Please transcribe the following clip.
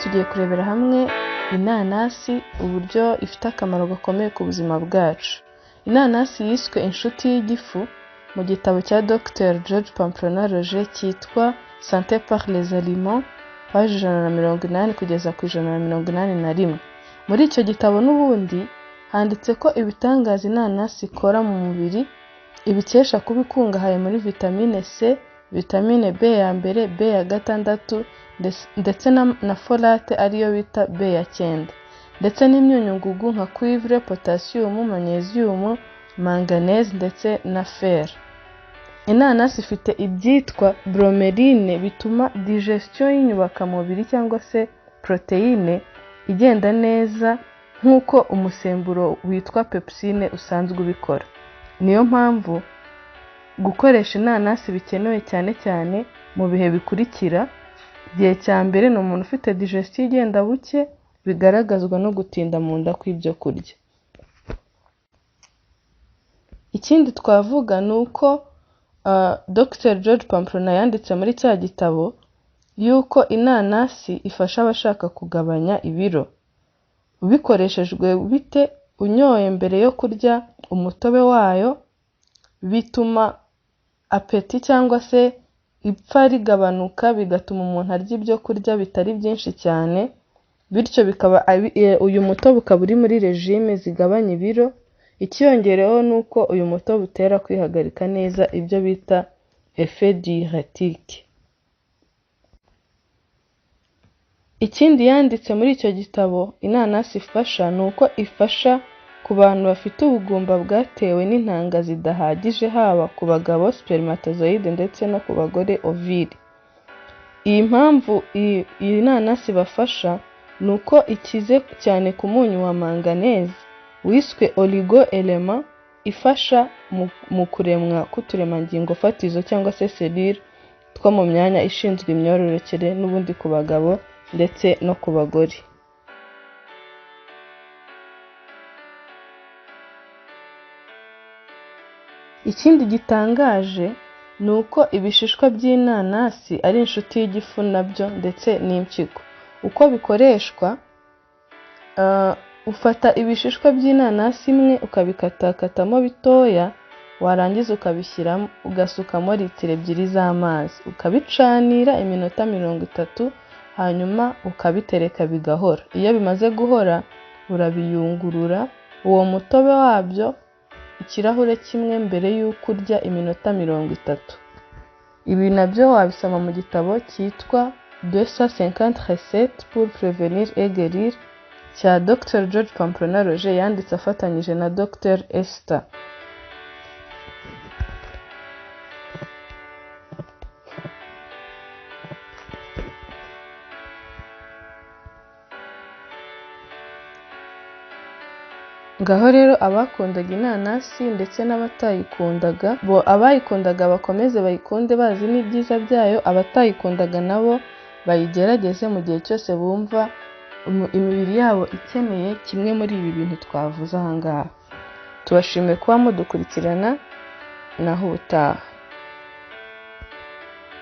tugiye kurebera hamwe inanasi uburyo ifite akamaro gakomeye ku buzima bwacu. Inanasi yiswe inshuti y'igifu mu gitabo cya Dr George Pamplona Roger cyitwa Santé par les aliments page 180 kugeza ku 181. Muri icyo gitabo n'ubundi handitse ko ibitangaza inanasi ikora mu mubiri ibikesha kuba ikungahaye muri vitamine C, vitamine B ya mbere, B ya gatandatu ndetse na folate ariyo bita B ya 9, ndetse n'imyunyungugu nka cuivre, potassium, magnesium, manganese ndetse na fer. Inanasi ifite ibyitwa bromeline bituma digestion y'inyubakamubiri cyangwa se proteine igenda neza nk'uko umusemburo witwa pepsine usanzwe ubikora. Niyo mpamvu gukoresha inanasi bikenewe cyane cyane mu bihe bikurikira. Igihe cya mbere ni umuntu ufite digestion igenda buke, bigaragazwa no gutinda mu nda kw'ibyo kurya. Ikindi twavuga ni uko Dr George Pamplona yanditse muri cya gitabo yuko inanasi ifasha abashaka kugabanya ibiro. Bikoreshejwe bite? Unyoye mbere yo kurya umutobe wayo bituma apeti cyangwa se ipfa rigabanuka, bigatuma umuntu arya ibyo kurya bitari byinshi cyane, bityo bikaba uyu mutobe ukaba uri muri regime zigabanya ibiro. Ikiyongereho ni uko uyu mutobe utera kwihagarika neza ibyo bita effet diurétique. Ikindi yanditse muri icyo gitabo inanasi ifasha ni uko ifasha ku bantu bafite ubugumba bwatewe n'intanga zidahagije, haba ku bagabo spermatozoide ndetse no ku bagore ovule. Iyi mpamvu iyi nanasi bafasha ni uko ikize cyane ku munyu wa manganese wiswe oligo-element, ifasha mu kuremwa k'uturemangingo fatizo cyangwa se selule two mu myanya ishinzwe imyororokere n'ubundi ku bagabo ndetse no ku bagore. Ikindi gitangaje ni uko ibishishwa by'inanasi ari inshuti y'igifu nabyo ndetse n'impyiko. Uko bikoreshwa, ufata ibishishwa by'inanasi imwe ukabikatakatamo bitoya, warangiza ukabishyiramo, ugasukamo litiro 2 z'amazi, ukabicanira iminota 30, hanyuma ukabitereka bigahora. Iyo bimaze guhora urabiyungurura uwo mutobe wabyo ikirahure kimwe mbere y'uko urya iminota 30. Ibi nabyo wabisoma mu gitabo cyitwa 250 recettes pour prévenir et guérir cya Dr George Pamplona Roger yanditse afatanyije na Dr Esther. Ngaho rero abakundaga inanasi ndetse n'abatayikundaga, abayikundaga bakomeze bayikunde bazi n'ibyiza byayo, abatayikundaga nabo bayigerageze mu gihe cyose bumva imibiri yabo ikeneye kimwe muri ibi bintu twavuze aha ngaha. Tubashimiye kuba mudukurikirana, naho ubutaha.